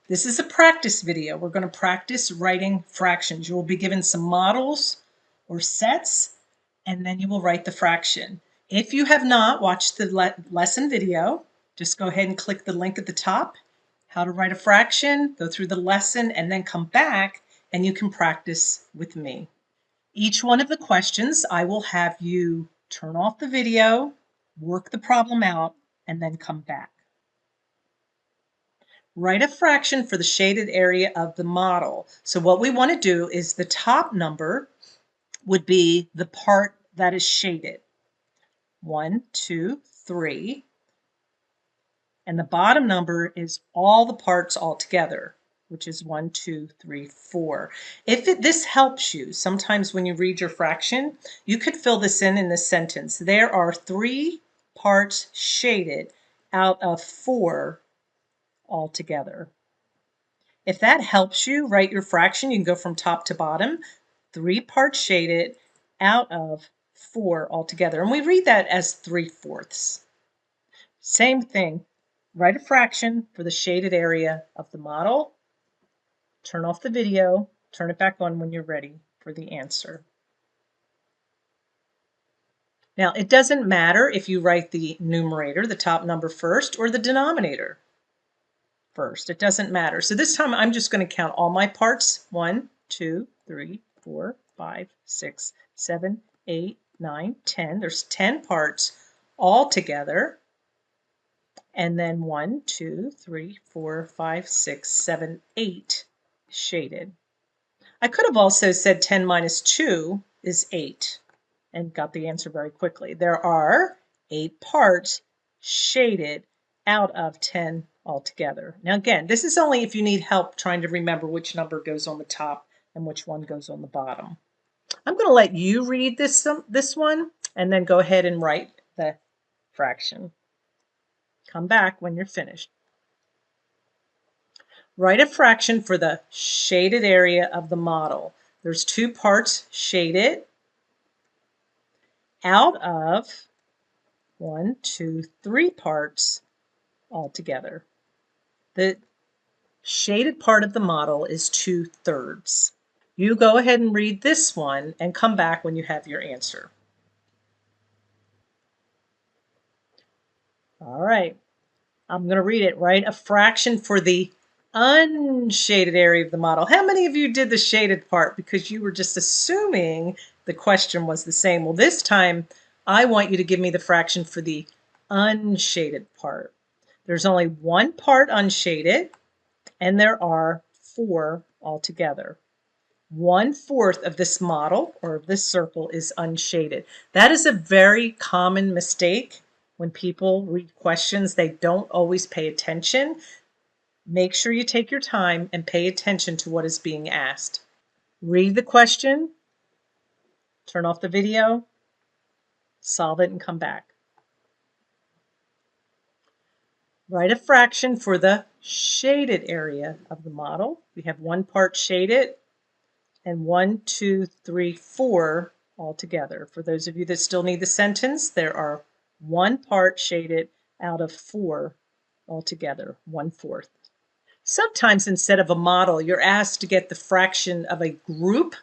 This is a practice video. We're going to practice writing fractions. You will be given some models or sets, and then you will write the fraction. If you have not watched the lesson video, just go ahead and click the link at the top, how to write a fraction, go through the lesson, and then come back and you can practice with me. Each one of the questions, I will have you turn off the video, work the problem out, and then come back. Write a fraction for the shaded area of the model. So what we want to do is the top number would be the part that is shaded. 1, 2, 3. And the bottom number is all the parts all together, which is 1, 2, 3, 4. This helps you, sometimes when you read your fraction, you could fill this in this sentence. There are 3 parts shaded out of 4 altogether. If that helps you write your fraction, you can go from top to bottom, 3 parts shaded out of 4 altogether. And we read that as 3/4. Same thing, write a fraction for the shaded area of the model. Turn off the video, turn it back on when you're ready for the answer. Now, it doesn't matter if you write the numerator, the top number first, or the denominator first. It doesn't matter. So this time I'm just going to count all my parts. 1, 2, 3, 4, 5, 6, 7, 8, 9, 10. There's 10 parts all together. And then 1, 2, 3, 4, 5, 6, 7, 8 shaded. I could have also said 10 minus 2 is 8 and got the answer very quickly. There are 8 parts shaded out of 10 altogether. Now again, this is only if you need help trying to remember which number goes on the top and which one goes on the bottom. I'm going to let you read this one and then go ahead and write the fraction. Come back when you're finished. Write a fraction for the shaded area of the model. There's 2 parts shaded out of 1, 2, 3 parts altogether. The shaded part of the model is 2/3. You go ahead and read this one and come back when you have your answer. All right, I'm going to read it. Write a fraction for the unshaded area of the model. How many of you did the shaded part because you were just assuming the question was the same? Well, this time I want you to give me the fraction for the unshaded part. There's only 1 part unshaded, and there are 4 altogether. 1/4 of this model or of this circle is unshaded. That is a very common mistake when people read questions. They don't always pay attention. Make sure you take your time and pay attention to what is being asked. Read the question, turn off the video, solve it, and come back. Write a fraction for the shaded area of the model. We have 1 part shaded and 1, 2, 3, 4 altogether. For those of you that still need the sentence, there are 1 part shaded out of 4 altogether, 1/4. Sometimes instead of a model, you're asked to get the fraction of a group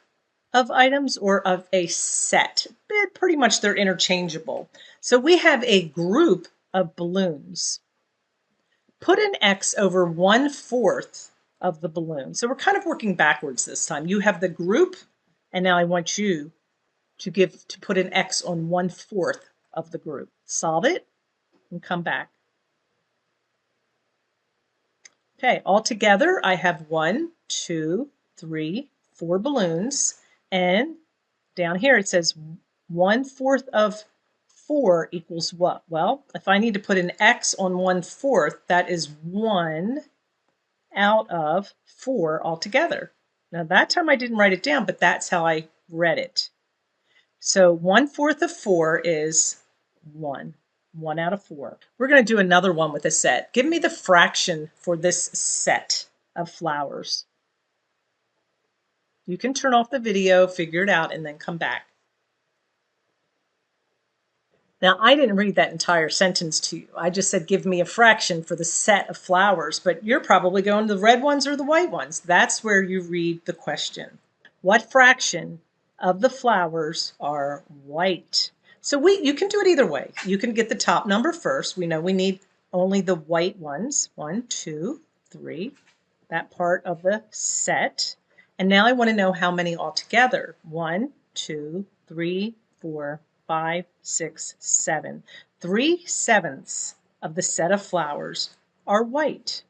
of items or of a set. Pretty much they're interchangeable. So we have a group of balloons. Put an X over 1/4 of the balloon. So we're kind of working backwards this time. You have the group, and now I want you to put an X on 1/4 of the group. Solve it and come back. Okay, all together I have 1, 2, 3, 4 balloons, and down here it says 1/4 of 4 equals what? Well, if I need to put an X on 1/4, that is 1 out of 4 altogether. Now that time I didn't write it down, but that's how I read it. So 1/4 of 4 is 1. 1 out of 4. We're going to do another one with a set. Give me the fraction for this set of flowers. You can turn off the video, figure it out, and then come back. Now, I didn't read that entire sentence to you. I just said, give me a fraction for the set of flowers, but you're probably going to the red ones or the white ones. That's where you read the question. What fraction of the flowers are white? So you can do it either way. You can get the top number first. We know we need only the white ones. 1, 2, 3, that part of the set. And now I want to know how many altogether. 1, 2, 3, 4, 5, 6, 7. 3/7 of the set of flowers are white.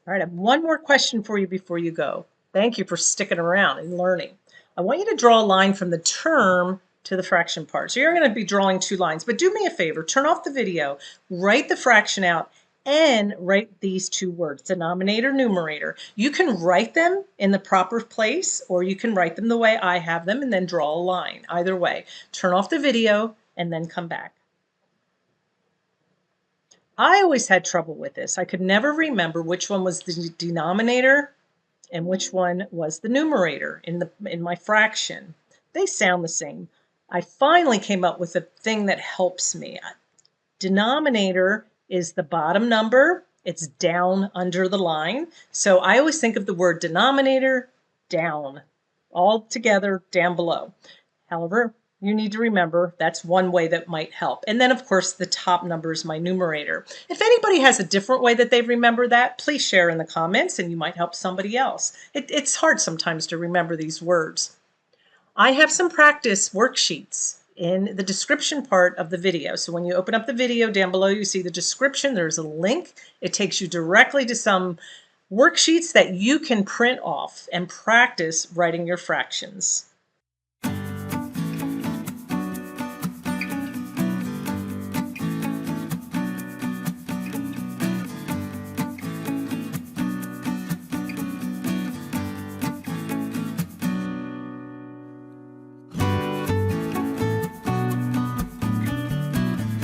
All right, I have one more question for you before you go. Thank you for sticking around and learning. I want you to draw a line from the term to the fraction part. So you're going to be drawing 2 lines, but do me a favor, turn off the video, write the fraction out, and write these 2 words, denominator, numerator. You can write them in the proper place, or you can write them the way I have them and then draw a line. Either way, turn off the video and then come back. I always had trouble with this. I could never remember which one was the denominator and which one was the numerator in my fraction. They sound the same. I finally came up with a thing that helps me. Denominator is the bottom number. It's down under the line. So I always think of the word denominator down, all together down below. However, you need to remember that's one way that might help. And then, of course, the top number is my numerator. If anybody has a different way that they remember that, please share in the comments and you might help somebody else. It's hard sometimes to remember these words. I have some practice worksheets in the description part of the video. So when you open up the video, down below you see the description. There's a link. It takes you directly to some worksheets that you can print off and practice writing your fractions.